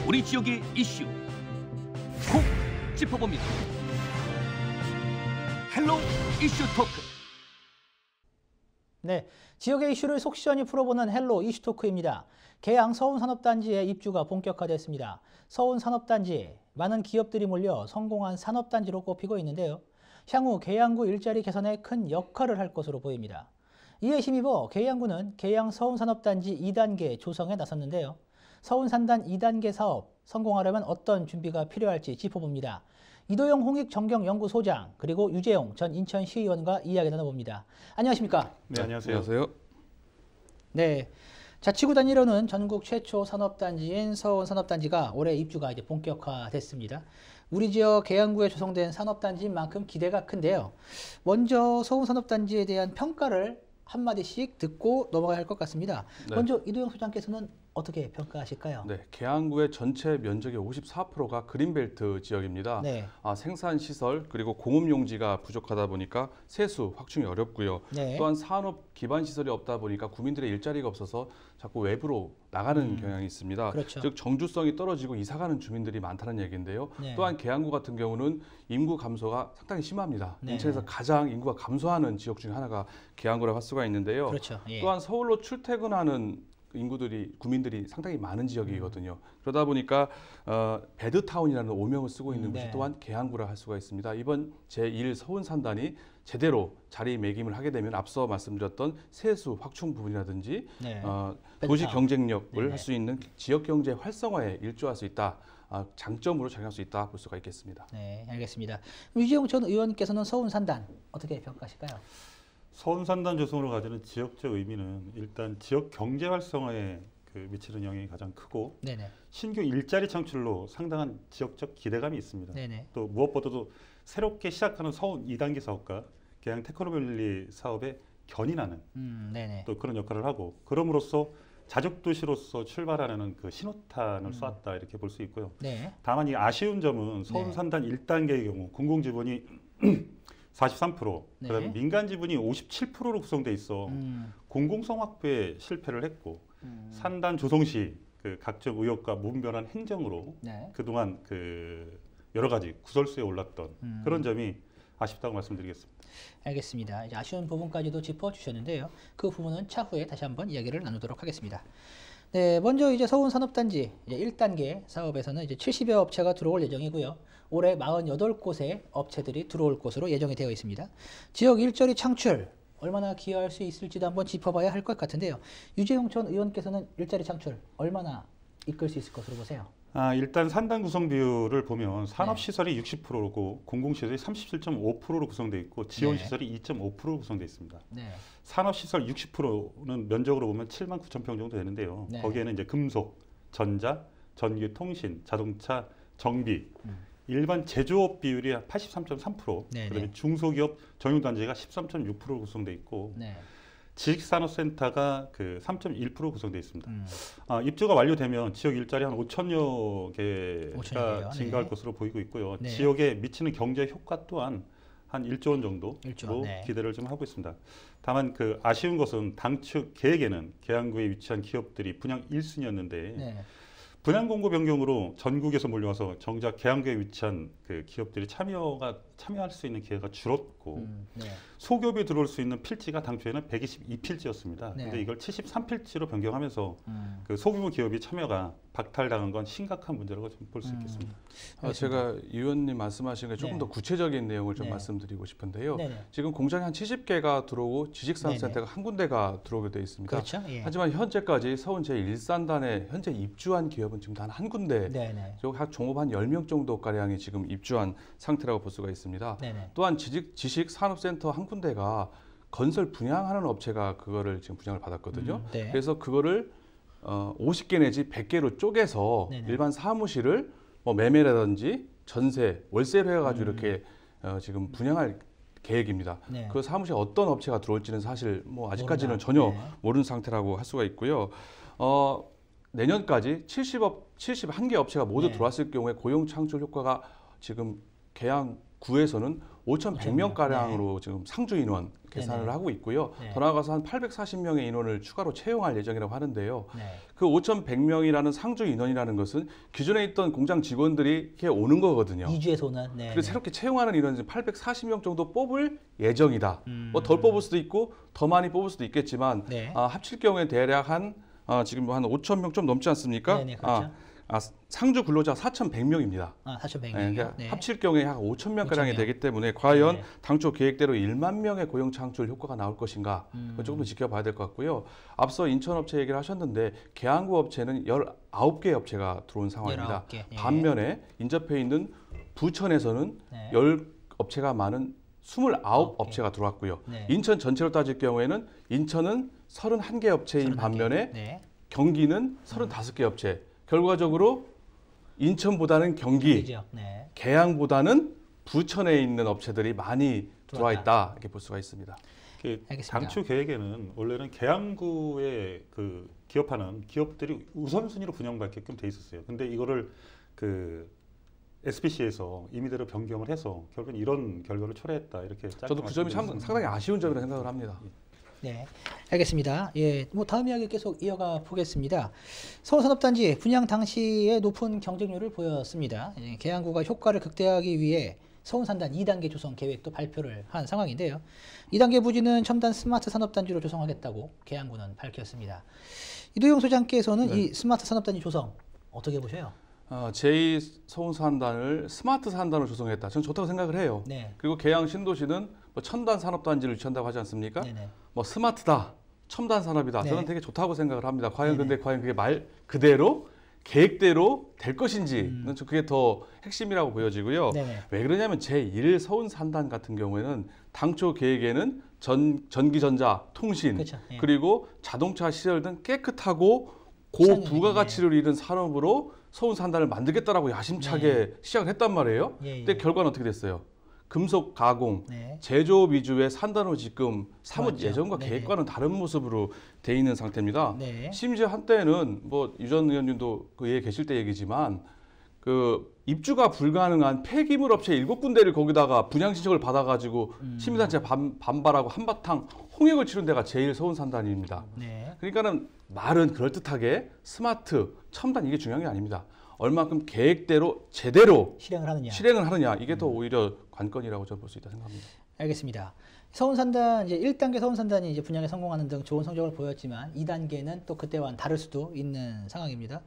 우리 지역의 이슈 콕 짚어봅니다. 헬로 이슈 토크. 네, 지역의 이슈를 속 시원히 풀어보는 헬로 이슈 토크입니다. 계양 서운산업단지의 입주가 본격화됐습니다. 서운산업단지, 많은 기업들이 몰려 성공한 산업단지로 꼽히고 있는데요. 향후 계양구 일자리 개선에 큰 역할을 할 것으로 보입니다. 이에 힘입어 계양구는 계양 서운산업단지 2단계 조성에 나섰는데요. 서운산단 2단계 사업 성공하려면 어떤 준비가 필요할지 짚어봅니다. 이도영 홍익정경연구소장 그리고 유재용 전 인천시의원과 이야기 나눠봅니다. 안녕하십니까? 네, 안녕하세요. 네, 자치구 단위로는 전국 최초 산업단지인 서운산업단지가 올해 입주가 이제 본격화됐습니다. 우리 지역 계양구에 조성된 산업단지인 만큼 기대가 큰데요. 먼저 서운산업단지에 대한 평가를 한마디씩 듣고 넘어가야 할 것 같습니다. 네. 먼저 이도영 소장께서는 어떻게 평가하실까요? 네, 계양구의 전체 면적의 54%가 그린벨트 지역입니다. 네. 생산 시설 그리고 공업 용지가 부족하다 보니까 세수 확충이 어렵고요. 네. 또한 산업 기반 시설이 없다 보니까 구민들의 일자리가 없어서 자꾸 외부로 나가는 경향이 있습니다. 그렇죠. 즉 정주성이 떨어지고 이사가는 주민들이 많다는 얘기인데요. 네. 또한 계양구 같은 경우는 인구 감소가 상당히 심합니다. 네. 인천에서 가장 인구가 감소하는 지역 중에 하나가 계양구라고 할 수가 있는데요. 그렇죠. 예. 또한 서울로 출퇴근하는 구민들이 상당히 많은 지역이거든요. 그러다 보니까 배드타운이라는 오명을 쓰고 있는 곳이 네. 또한 계양구라 할 수가 있습니다. 이번 제1 서운산단이 제대로 자리매김을 하게 되면 앞서 말씀드렸던 세수 확충 부분이라든지 네. 도시 배드타운. 경쟁력을 네네. 할 수 있는 지역 경제 활성화에 일조할 수 있다. 장점으로 작용할 수 있다 볼 수가 있겠습니다. 네, 알겠습니다. 유재용 전 의원께서는 서운산단 어떻게 평가하실까요? 서운산단 조성으로 가지는 지역적 의미는 일단 지역 경제 활성화에 미치는 영향이 가장 크고 네네. 신규 일자리 창출로 상당한 지역적 기대감이 있습니다. 네네. 또 무엇보다도 새롭게 시작하는 서운 2단계 사업과 계양 테크노밸리 사업에 견인하는 네네. 또 그런 역할을 하고 그럼으로써 자족도시로서 출발하는 그 신호탄을 쏘았다 이렇게 볼 수 있고요. 네. 다만 이 아쉬운 점은 서운산단 1단계의 경우 공공지분이 43%, 네. 그다음에 민간 지분이 57%로 구성돼 있어 공공성 확보에 실패를 했고 산단 조성 시 그 각종 의혹과 무분별한 행정으로 네. 그동안 그 여러 가지 구설수에 올랐던 그런 점이 아쉽다고 말씀드리겠습니다. 알겠습니다. 이제 아쉬운 부분까지도 짚어주셨는데요. 그 부분은 차후에 다시 한번 이야기를 나누도록 하겠습니다. 네, 먼저 이제 서운산업단지 이제 1단계 사업에서는 이제 70여 업체가 들어올 예정이고요. 올해 48곳의 업체들이 들어올 것으로 예정이 되어 있습니다. 지역 일자리 창출 얼마나 기여할 수 있을지도 한번 짚어봐야 할 것 같은데요. 유재용 전 의원께서는 일자리 창출 얼마나 이끌 수 있을 것으로 보세요? 일단 산단 구성 비율을 보면 산업시설이 60%고 공공시설이 37.5%로 구성되어 있고 지원시설이 2.5%로 구성되어 있습니다. 네. 산업시설 60%는 면적으로 보면 7만 9천 평 정도 되는데요. 네. 거기에는 이제 금속, 전자, 전기, 통신, 자동차, 정비, 일반 제조업 비율이 83.3%, 네네. 그다음에 중소기업 정유단지가 13.6%로 구성되어 있고 네. 지식산업센터가 그 3.1% 구성되어 있습니다. 입주가 완료되면 지역 일자리 한 5천여 개가 5천여 개요. 증가할 네. 것으로 보이고 있고요. 네. 지역에 미치는 경제 효과 또한 한 1조 원 정도로 1조 원, 네. 기대를 좀 하고 있습니다. 다만 그 아쉬운 것은 당초 계획에는 계양구에 위치한 기업들이 분양 1순위였는데 네. 분양 공고 변경으로 전국에서 몰려와서 정작 계양구에 위치한 그 기업들이 참여할 수 있는 기회가 줄었고 네. 소기업이 들어올 수 있는 필지가 당초에는 122필지였습니다. 네. 근데 이걸 73필지로 변경하면서 그 소규모 기업이 참여가 박탈당한 건 심각한 문제라고 좀 볼 수 있겠습니다. 제가 이 의원님 말씀하신 게 조금 네. 더 구체적인 내용을 좀 네. 말씀드리고 싶은데요. 네네. 지금 공장이 한 70개가 들어오고 지식산업센터가 한 군데가 들어오게 되어 있습니다. 그렇죠. 예. 하지만 현재까지 서운 제1산단에 현재 입주한 기업은 지금 단 한 군데, 네네. 각 종업 한 10명 정도가량이 지금 입주한 상태라고 볼 수가 있습니다. 네네. 또한 지식산업센터 한 군데가 건설 분양하는 업체가 그거를 지금 분양을 받았거든요. 네. 그래서 그거를 50개 내지 100개로 쪼개서 네네. 일반 사무실을 뭐 매매라든지 전세, 월세로 해가지고 이렇게 지금 분양할 계획입니다. 네. 그 사무실에 어떤 업체가 들어올지는 사실 뭐 아직까지는 전혀 네. 모르는 상태라고 할 수가 있고요. 내년까지 71개 업체가 모두 네. 들어왔을 경우에 고용 창출 효과가 지금 계양구에서는 5,100명 가량으로 지금 상주 인원 계산을 네네. 하고 있고요. 네. 더 나아가서 한 840명의 인원을 추가로 채용할 예정이라고 하는데요. 네. 그 5,100명이라는 상주 인원이라는 것은 기존에 있던 공장 직원들이 이렇게 오는 거거든요. 이주에서 오는. 네. 그래서 새롭게 채용하는 인원은 840명 정도 뽑을 예정이다. 뭐 덜 음. 뽑을 수도 있고 더 많이 뽑을 수도 있겠지만 네. 합칠 경우에 대략 한 지금 한 5,000명 좀 넘지 않습니까? 네네, 그렇죠. 상주 근로자 4,100명입니다. 4,100명이요. 그러니까 네. 합칠 경우에 약 5,000명 가량이 5,000명. 되기 때문에 과연 네. 당초 계획대로 1만 명의 고용 창출 효과가 나올 것인가 그건 조금 더 지켜봐야 될 것 같고요. 앞서 인천 업체 얘기를 하셨는데 계양구 업체는 19개 업체가 들어온 상황입니다. 19개. 예. 반면에 인접해 있는 부천에서는 네. 10업체가 많은 29 개. 업체가 들어왔고요. 네. 인천 전체로 따질 경우에는 인천은 31개 업체인 31개. 반면에 네. 경기는 35개 업체. 결과적으로 인천보다는 경기, 그죠? 네. 계양보다는 부천에 있는 업체들이 많이 들어와 들어왔다. 있다 이렇게 볼 수가 있습니다. 알겠습니다. 당초 계획에는 원래는 계양구에 그 기업하는 기업들이 우선순위로 분양받게끔 돼 있었어요. 근데 이거를 그 SPC에서 임의대로 변경을 해서 결국은 이런 결과를 초래했다 이렇게. 저도 그 점이 참 상당히 아쉬운 점이라고 생각을 합니다. 네, 알겠습니다. 예, 뭐 다음 이야기 계속 이어가 보겠습니다. 서울산업단지 분양 당시에 높은 경쟁률을 보였습니다. 예, 계양구가 효과를 극대화하기 위해 서운산단 2단계 조성 계획도 발표를 한 상황인데요. 2단계 부지는 첨단 스마트 산업단지로 조성하겠다고 계양구는 밝혔습니다. 이도영 소장께서는 이 스마트 산업단지 조성 어떻게 보셔요? 제2서운산단을 스마트 산단으로 조성했다. 저는 좋다고 생각을 해요. 네. 그리고 계양 신도시는 뭐 첨단 산업단지를 유치한다고 하지 않습니까? 네네. 뭐 스마트다, 첨단 산업이다. 네. 저는 되게 좋다고 생각을 합니다. 과연 네네. 근데 과연 그게 말 그대로 계획대로 될 것인지는 좀 그게 더 핵심이라고 보여지고요. 네네. 왜 그러냐면 제1 서운산단 같은 경우에는 당초 계획에는 전기전자, 통신, 그렇죠. 예. 그리고 자동차 시설 등 깨끗하고 시장이, 고부가가치를 잃은 산업으로 서운산단을 만들겠다라고 야심차게 시작을 했단 말이에요. 예, 예. 근데 결과는 어떻게 됐어요? 금속 가공, 네. 제조업 위주의 산단으로 지금 사뭇 맞죠. 예전과 네네. 계획과는 다른 모습으로 돼 있는 상태입니다. 네. 심지어 한때는 뭐 유전 의원님도 그 얘기 계실 때 얘기지만 그 입주가 불가능한 폐기물 업체 7군데를 거기다가 분양 신청을 받아가지고 시민단체 반발하고 한바탕 홍역을 치른 데가 제일 서운산단입니다. 네. 그러니까는 말은 그럴듯하게 스마트, 첨단 이게 중요한 게 아닙니다. 얼마큼 계획대로 제대로 실행을 하느냐. 실행을 하느냐 이게 더 오히려 관건이라고 저는 볼 수 있다 생각합니다. 알겠습니다. 서운산단 이제 1단계 서운산단이 이제 분양에 성공하는 등 좋은 성적을 보였지만 2단계는 또 그때와는 다를 수도 있는 상황입니다.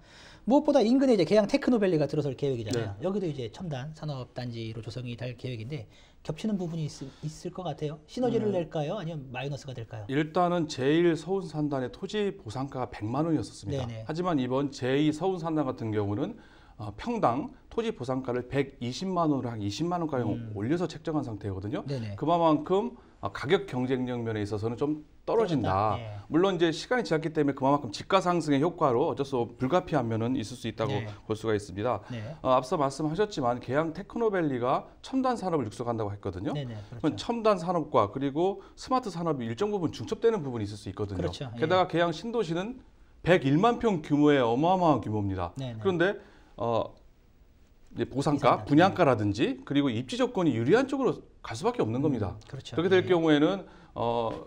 무엇보다 인근에 이제 계양 테크노밸리가 들어설 계획이잖아요. 여기도 이제 첨단 산업단지로 조성이 될 계획인데 겹치는 부분이 있을 것 같아요. 시너지를 낼까요? 아니면 마이너스가 될까요? 일단은 제1 서운산단의 토지 보상가가 100만 원이었습니다. 네네. 하지만 이번 제2 서운산단 같은 경우는 평당 토지 보상가를 120만 원으로 한 20만 원가량 올려서 책정한 상태거든요. 네네. 그만큼 가격 경쟁력 면에 있어서는 좀 떨어진다. 떨어진다. 예. 물론 이제 시간이 지났기 때문에 그만큼 지가 상승의 효과로 어쩔 수 없이 불가피한 면은 있을 수 있다고 네. 볼 수가 있습니다. 네. 앞서 말씀하셨지만 계양 테크노밸리가 첨단 산업을 육성한다고 했거든요. 네네. 그러면 그렇죠. 첨단 산업과 그리고 스마트 산업이 일정 부분 중첩되는 부분이 있을 수 있거든요. 그렇죠. 예. 게다가 계양 신도시는 101만 평 규모의 어마어마한 규모입니다. 네네. 그런데 이제 보상가, 이상하다. 분양가라든지 그리고 입지 조건이 유리한 쪽으로 갈 수밖에 없는 겁니다. 그렇죠. 그렇게 될 예. 경우에는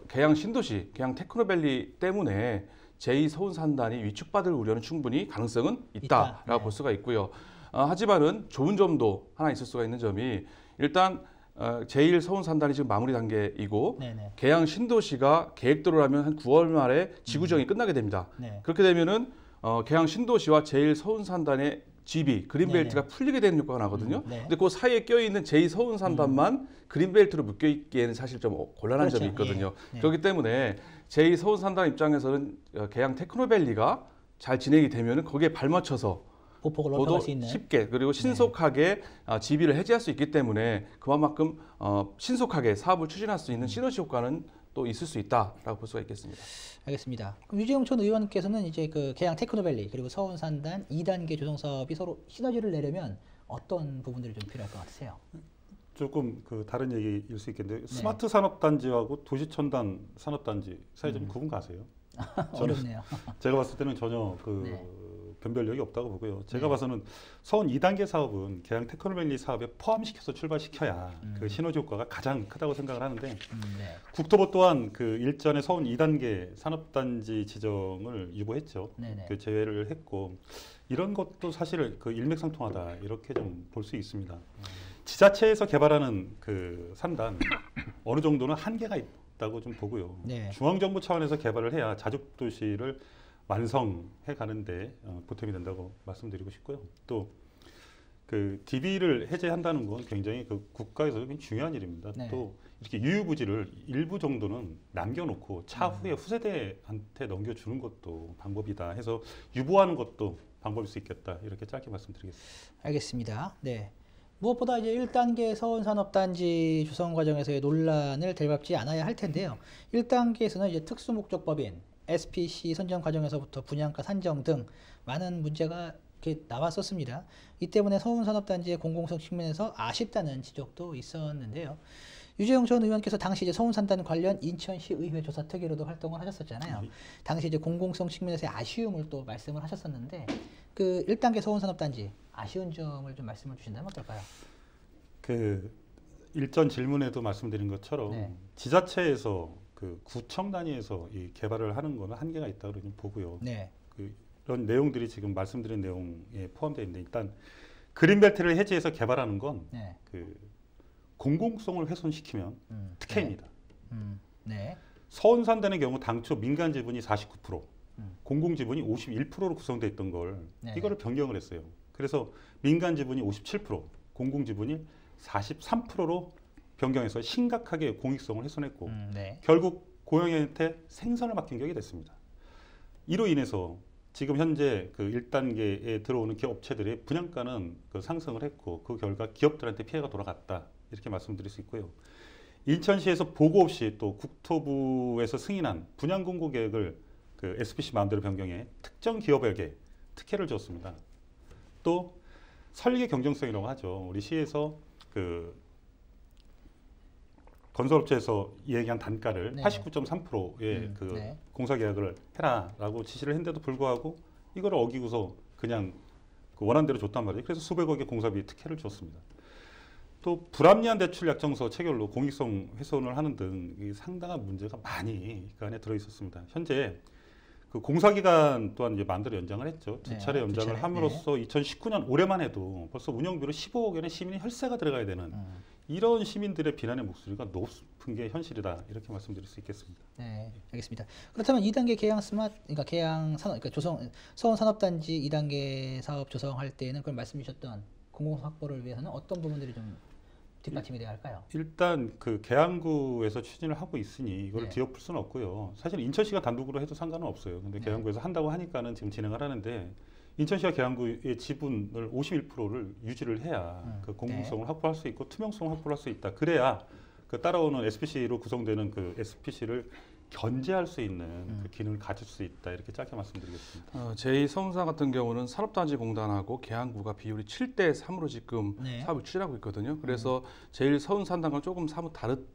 계양 신도시, 계양 테크노밸리 때문에 제2 서운산단이 위축받을 우려는 충분히 가능성은 있다라고 있다. 네. 볼 수가 있고요. 하지만은 좋은 점도 하나 있을 수가 있는 점이 일단 제1 서운산단이 지금 마무리 단계이고 네네. 계양 신도시가 계획대로라면 한 9월 말에 지구정이 끝나게 됩니다. 네. 그렇게 되면은 계양 신도시와 제1 서운산단의 GB 그린벨트가 풀리게 되는 효과가 나거든요. 네. 근데 그 사이에 껴 있는 제2 서운산단만 그린벨트로 묶여 있기에는 사실 좀 곤란한 그렇죠. 점이 있거든요. 예. 네. 그렇기 때문에 제2 서운산단 입장에서는 계양 테크노밸리가 잘 진행이 되면은 거기에 발맞춰서 보폭을 모두 올라갈 수 있는. 쉽게 그리고 신속하게 GB를 해제할 수 있기 때문에 그만큼 신속하게 사업을 추진할 수 있는 시너지 효과는 또 있을 수 있다라고 볼 수가 있겠습니다. 알겠습니다. 그럼 유재용 전 의원께서는 이제 그 계양 테크노밸리 그리고 서운산단 2단계 조성 사업이 서로 시너지를 내려면 어떤 부분들이 좀 필요할 것 같으세요? 조금 그 다른 얘기일 수 있겠는데 스마트 산업단지하고 도시첨단 산업단지 사이 좀 구분 가세요? 어렵네요. 제가 봤을 때는 전혀 그 네. 변별력이 없다고 보고요. 제가 봐서는 서운 2단계 사업은 계양 테크노밸리 사업에 포함시켜서 출발시켜야 그 시너지 효과가 가장 크다고 생각을 하는데 네. 국토부 또한 그 일전에 서운 2단계 산업단지 지정을 유보했죠. 네네. 그 제외를 했고 이런 것도 사실 그 일맥상통하다 이렇게 좀 볼 수 있습니다. 지자체에서 개발하는 그 산단 어느 정도는 한계가 있다고 좀 보고요. 네. 중앙정부 차원에서 개발을 해야 자족도시를 완성해 가는데 보탬이 된다고 말씀드리고 싶고요. 또 그 DB를 해제한다는 건 굉장히 그 국가에서 굉장히 중요한 일입니다. 네. 또 이렇게 유유부지를 일부 정도는 남겨놓고 차후에 후세대한테 넘겨주는 것도 방법이다 해서 유보하는 것도 방법일 수 있겠다 이렇게 짧게 말씀드리겠습니다. 알겠습니다. 네. 무엇보다 이제 1단계 서울산업단지 조성 과정에서의 논란을 델밟지 않아야 할 텐데요. 1단계에서는 이제 특수목적법인 SPC 선정 과정에서부터 분양가 산정 등 많은 문제가 이렇게 나왔었습니다. 이 때문에 서울산업단지의 공공성 측면에서 아쉽다는 지적도 있었는데요. 유재용 전 의원께서 당시 이제 서울산단 관련 인천시 의회 조사 특위로도 활동을 하셨었잖아요. 당시 이제 공공성 측면에서의 아쉬움을 또 말씀을 하셨었는데 그 1단계 서울산업단지 아쉬운 점을 좀 말씀을 주신다면 어떨까요? 그 일전 질문에도 말씀드린 것처럼 네. 지자체에서 그 구청 단위에서 이 개발을 하는 거는 한계가 있다고 좀 보고요. 네. 그런 내용들이 지금 말씀드린 내용에 포함되어 있는데 일단 그린벨트를 해제해서 개발하는 건 네. 그 공공성을 훼손시키면 특혜입니다. 네. 서운산단의 경우 당초 민간 지분이 49%, 공공 지분이 51%로 구성되어 있던 걸 네. 이거를 변경을 했어요. 그래서 민간 지분이 57%, 공공 지분이 43%로 변경해서 심각하게 공익성을 훼손했고 네. 결국 고영희한테 생선을 맡긴 격이 됐습니다. 이로 인해서 지금 현재 그 1단계에 들어오는 기업 업체들의 분양가는 그 상승을 했고 그 결과 기업들한테 피해가 돌아갔다 이렇게 말씀드릴 수 있고요. 인천시에서 보고 없이 또 국토부에서 승인한 분양 공고 계획을 그 SPC 마음대로 변경해 특정 기업에게 특혜를 줬습니다. 또 설계 경쟁성이라고 하죠. 우리 시에서 그 건설업체에서 얘기한 단가를 네. 89.3%의 그 네. 공사 계약을 해라라고 지시를 했는데도 불구하고 이걸 어기고서 그냥 그 원한대로 줬단 말이에요. 그래서 수백억의 공사비 특혜를 줬습니다. 또 불합리한 대출 약정서 체결로 공익성 훼손을 하는 등 상당한 문제가 많이 그 안에 들어 있었습니다. 현재 그 공사 기간 또한 이제 마음대로 연장을 했죠. 두 네, 차례 두 연장을 차례. 함으로써 2019년 올해만 해도 벌써 운영비로 15억 원의 시민의 혈세가 들어가야 되는 이런 시민들의 비난의 목소리가 높은 게 현실이다 이렇게 말씀드릴 수 있겠습니다. 네, 알겠습니다. 그렇다면 2단계 계양 스마트, 그러니까 계양 산업, 그러니까 조성 서울 산업단지 2단계 사업 조성할 때는 그걸 말씀 주셨던 공공성 확보를 위해서는 어떤 부분들이 좀 뒷받침이 돼야 할까요? 일단 그 계양구에서 추진을 하고 있으니 이걸 네. 뒤엎을 수는 없고요. 사실 인천시가 단독으로 해도 상관은 없어요. 근데 네. 계양구에서 한다고 하니까는 지금 진행을 하는데 인천시와 계양구의 지분을 51%를 유지를 해야 그 공공성을 확보할 수 있고 투명성을 확보할 수 있다. 그래야 그 따라오는 SPC로 구성되는 그 SPC를 견제할 수 있는 그 기능을 가질 수 있다. 이렇게 짧게 말씀드리겠습니다. 제2서울산 같은 경우는 산업단지공단하고 계양구가 비율이 7대3으로 지금 네. 사업을 추진하고 있거든요. 그래서 제1서울산단과는 조금 사뭇 다른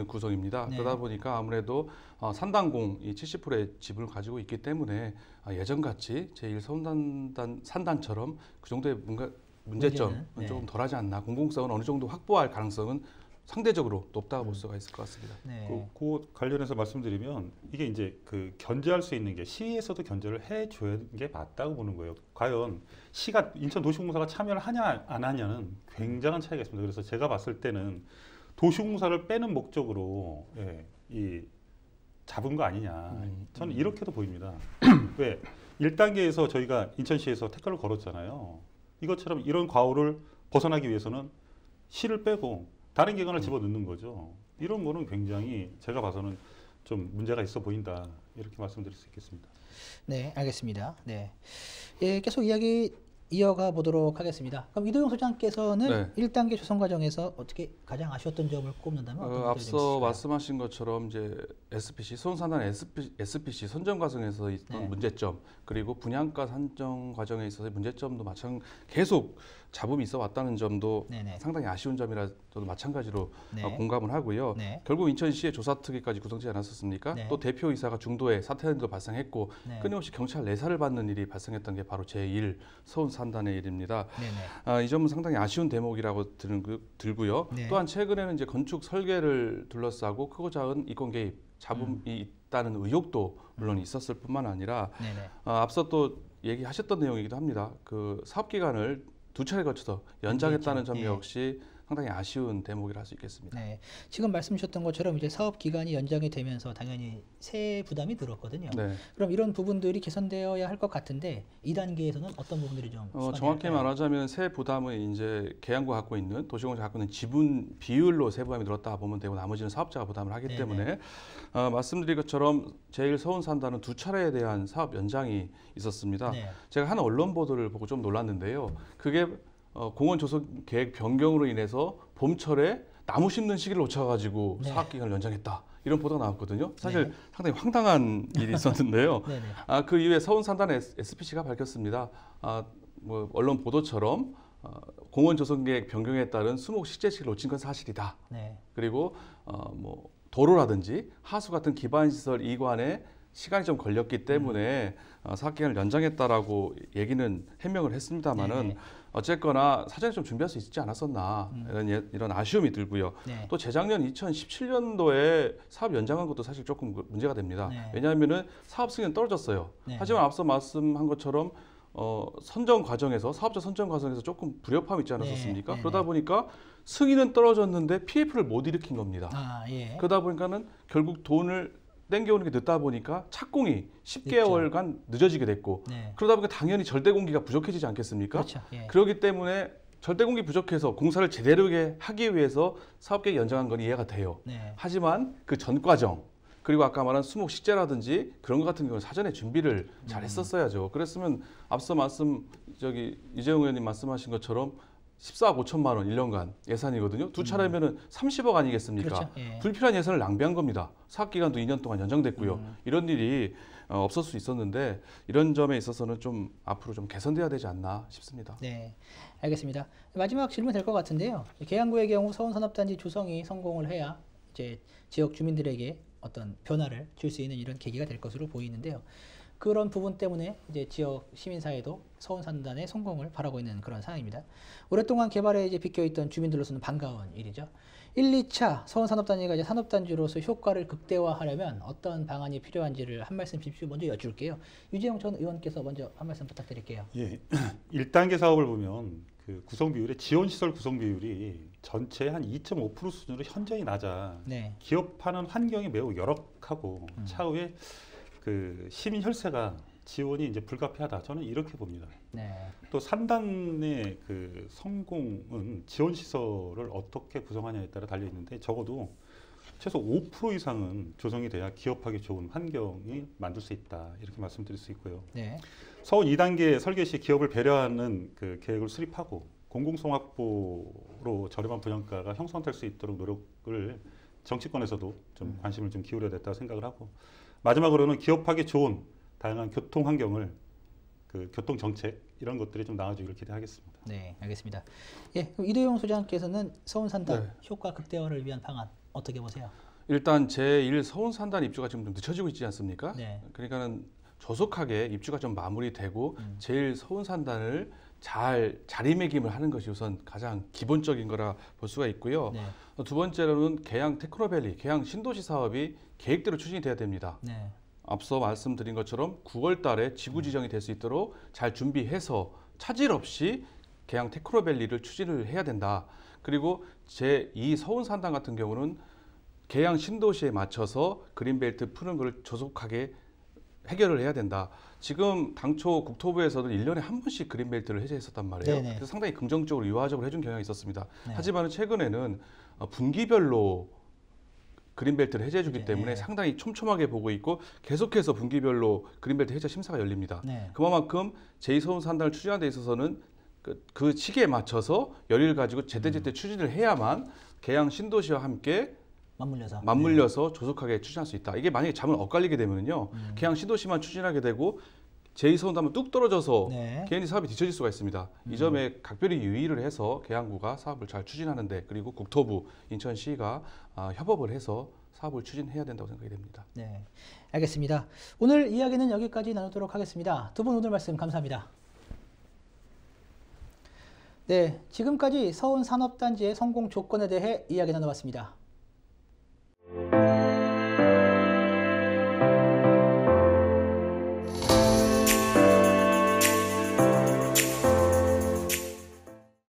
구성입니다. 네. 그러다 보니까 아무래도 산단공이 70%의 지분을 가지고 있기 때문에 예전같이 제1서울산단처럼 그 정도의 뭔가 문제점은 네. 조금 덜하지 않나. 공공성은 어느 정도 확보할 가능성은 상대적으로 높다고 볼 수가 있을 것 같습니다. 네. 그 관련해서 말씀드리면 이게 이제 그 견제할 수 있는 게 시에서도 견제를 해줘야 게 맞다고 보는 거예요. 과연 시가 인천도시공사가 참여를 하냐 안 하냐는 굉장한 차이가 있습니다. 그래서 제가 봤을 때는 도시공사를 빼는 목적으로 이 잡은 거 아니냐. 저는 이렇게도 보입니다. 왜 1단계에서 저희가 인천시에서 태클을 걸었잖아요. 이것처럼 이런 과오를 벗어나기 위해서는 시를 빼고 다른 기관을 집어넣는 거죠. 이런 거는 굉장히 제가 봐서는 좀 문제가 있어 보인다. 이렇게 말씀드릴 수 있겠습니다. 네, 알겠습니다. 네, 예, 계속 이야기 이어가 보도록 하겠습니다. 그럼 이도영 소장께서는 네. 1단계 조성 과정에서 어떻게 가장 아쉬웠던 점을 꼽는다면 어떤 것들이 앞서 있을까요? 말씀하신 것처럼 이제 SPC 소원산단 SPC 선정 과정에서 있던 네. 문제점, 그리고 분양가 산정 과정에 있어서의 문제점도 계속 잡음이 있어 왔다는 점도 네네. 상당히 아쉬운 점이라 저도 마찬가지로 네. 공감을 하고요. 네. 결국 인천시에 조사특위까지 구성되지 않았었습니까? 네. 또 대표이사가 중도에 사퇴한 일도 발생했고 네. 끊임없이 경찰 내사를 받는 일이 발생했던 게 바로 제1 서운산단의 일입니다. 네네. 이 점은 상당히 아쉬운 대목이라고 들고요. 네. 또한 최근에는 이제 건축 설계를 둘러싸고 크고 작은 이권 개입, 잡음이 있다는 의혹도 물론 있었을 뿐만 아니라 네네. 앞서 또 얘기하셨던 내용이기도 합니다. 그 사업 기간을 2차례 거쳐서 연장했다는 점 예. 역시 상당히 아쉬운 대목이라 할 수 있겠습니다. 네. 지금 말씀 주셨던 것처럼 이제 사업 기간이 연장이 되면서 당연히 세액 부담이 늘었거든요. 네. 그럼 이런 부분들이 개선되어야 할 것 같은데 2단계에서는 어떤 부분들이 좀 정확히 말하자면 세 부담은 이제 계양구가 갖고 있는 도시공사가 갖고 있는 지분 비율로 세 부담이 늘었다 보면 되고 나머지는 사업자가 부담을 하기 네네. 때문에 말씀드린 것처럼 제1 서운산단은 2차례에 대한 사업 연장이 있었습니다. 네. 제가 한 언론 보도를 보고 좀 놀랐는데요. 그게 공원 조성 계획 변경으로 인해서 봄철에 나무 심는 시기를 놓쳐가지고 네. 사업 기간을 연장했다. 이런 보도가 나왔거든요. 사실 네. 상당히 황당한 일이 있었는데요. 네네. 그 이후에 서운산단 SPC가 밝혔습니다. 뭐 언론 보도처럼 공원 조성 계획 변경에 따른 수목 식재시를 놓친 건 사실이다. 네. 그리고 뭐 도로라든지 하수 같은 기반 시설 이관에 시간이 좀 걸렸기 때문에 사업 기간을 연장했다라고 얘기는 해명을 했습니다만은 네네. 어쨌거나 사전에 좀 준비할 수 있지 않았었나 이런 아쉬움이 들고요. 네. 또 재작년 2017년도에 사업 연장한 것도 사실 조금 문제가 됩니다. 네. 왜냐하면은 사업 승인은 떨어졌어요. 네. 하지만 앞서 말씀한 것처럼 선정 과정에서 사업자 선정 과정에서 조금 불협화음이 있지 않았었습니까? 네. 네. 그러다 보니까 승인은 떨어졌는데 PF를 못 일으킨 겁니다. 예. 그러다 보니까는 결국 돈을 땡겨오는 게 늦다 보니까 착공이 10개월간 늦어지게 됐고 네. 그러다 보니까 당연히 절대 공기가 부족해지지 않겠습니까? 그렇죠. 예. 그렇기 때문에 절대 공기 부족해서 공사를 제대로 하기 위해서 사업 계획 연장한 건 이해가 돼요. 네. 하지만 그 전 과정 그리고 아까 말한 수목 식재라든지 그런 것 같은 경우는 사전에 준비를 잘 했었어야죠. 그랬으면 앞서 이재용 의원님 말씀하신 것처럼 14억 5천만 원 1년간 예산이거든요. 두 차례면은 30억 아니겠습니까? 그렇죠. 예. 불필요한 예산을 낭비한 겁니다. 사업 기간도 2년 동안 연장됐고요. 이런 일이 없을 수 있었는데 이런 점에 있어서는 좀 앞으로 좀 개선돼야 되지 않나 싶습니다. 네, 알겠습니다. 마지막 질문 될 것 같은데요. 계양구의 경우 서운산업단지 조성이 성공을 해야 이제 지역 주민들에게 어떤 변화를 줄 수 있는 이런 계기가 될 것으로 보이는데요. 그런 부분 때문에 이제 지역 시민사회도 서운산단의 성공을 바라고 있는 그런 상황입니다. 오랫동안 개발에 이제 비껴있던 주민들로서는 반가운 일이죠. 1, 2차 서운산업단지가 이제 산업단지로서 효과를 극대화하려면 어떤 방안이 필요한지를 한 말씀씩 먼저 여쭐게요. 유재영 전 의원께서 먼저 한 말씀 부탁드릴게요. 예, 1단계 사업을 보면 그 구성 비율의 지원 시설 구성 비율이 전체의 한 2.5% 수준으로 현저히 낮아. 네. 기업하는 환경이 매우 열악하고 차후에 그 시민 혈세가 지원이 이제 불가피하다. 저는 이렇게 봅니다. 네. 또 산단의 그 성공은 지원 시설을 어떻게 구성하냐에 따라 달려 있는데 적어도 최소 5% 이상은 조성이 돼야 기업하기 좋은 환경이 만들 수 있다. 이렇게 말씀드릴 수 있고요. 네. 서운 2단계 설계 시 기업을 배려하는 그 계획을 수립하고 공공성 확보로 저렴한 분양가가 형성될 수 있도록 노력을 정치권에서도 좀 관심을 좀 기울여야 됐다고 생각을 하고 마지막으로는 기업하기 좋은 다양한 교통 환경을 그 교통 정책 이런 것들이 좀 나아지기를 기대하겠습니다. 네, 알겠습니다. 예, 그럼 이도영 소장께서는 서운산단 네. 효과 극대화를 위한 방안 어떻게 보세요? 일단 제1 서운산단 입주가 지금 좀 늦춰지고 있지 않습니까? 네. 그러니까는 조속하게 입주가 좀 마무리되고 제1 서운산단을 잘 자리매김을 하는 것이 우선 가장 기본적인 거라 볼 수가 있고요. 네. 두 번째로는 계양 테크노밸리, 계양 신도시 사업이 계획대로 추진이 돼야 됩니다. 네. 앞서 말씀드린 것처럼 9월 달에 지구 지정이 될 수 있도록 잘 준비해서 차질 없이 계양 테크노밸리를 추진을 해야 된다. 그리고 제2 서운산단 같은 경우는 계양 신도시에 맞춰서 그린벨트 푸는 걸 조속하게 해결을 해야 된다. 지금 당초 국토부에서도 1년에 한 번씩 그린벨트를 해제했었단 말이에요. 네네. 그래서 상당히 긍정적으로 유화적으로 해준 경향이 있었습니다. 네. 하지만 최근에는 분기별로 그린벨트를 해제해주기 네. 때문에 상당히 촘촘하게 보고 있고 계속해서 분기별로 그린벨트 해제 심사가 열립니다. 네. 그만큼 제2서운 산단을 추진하는 데 있어서는 그 시기에 맞춰서 열의를 가지고 제때제때 추진을 해야만 계양 신도시와 함께 맞물려서 조속하게 추진할 수 있다. 이게 만약에 잘못 엇갈리게 되면요, 계양 신도시만 추진하게 되고 제2서운하면 뚝 떨어져서 네. 개인이 사업이 뒤처질 수가 있습니다. 이 점에 각별히 유의를 해서 계양구가 사업을 잘 추진하는데, 그리고 국토부, 인천시가 협업을 해서 사업을 추진해야 된다고 생각이 됩니다. 네, 알겠습니다. 오늘 이야기는 여기까지 나누도록 하겠습니다. 두 분 오늘 말씀 감사합니다. 네, 지금까지 서운 산업단지의 성공 조건에 대해 이야기 나눠봤습니다.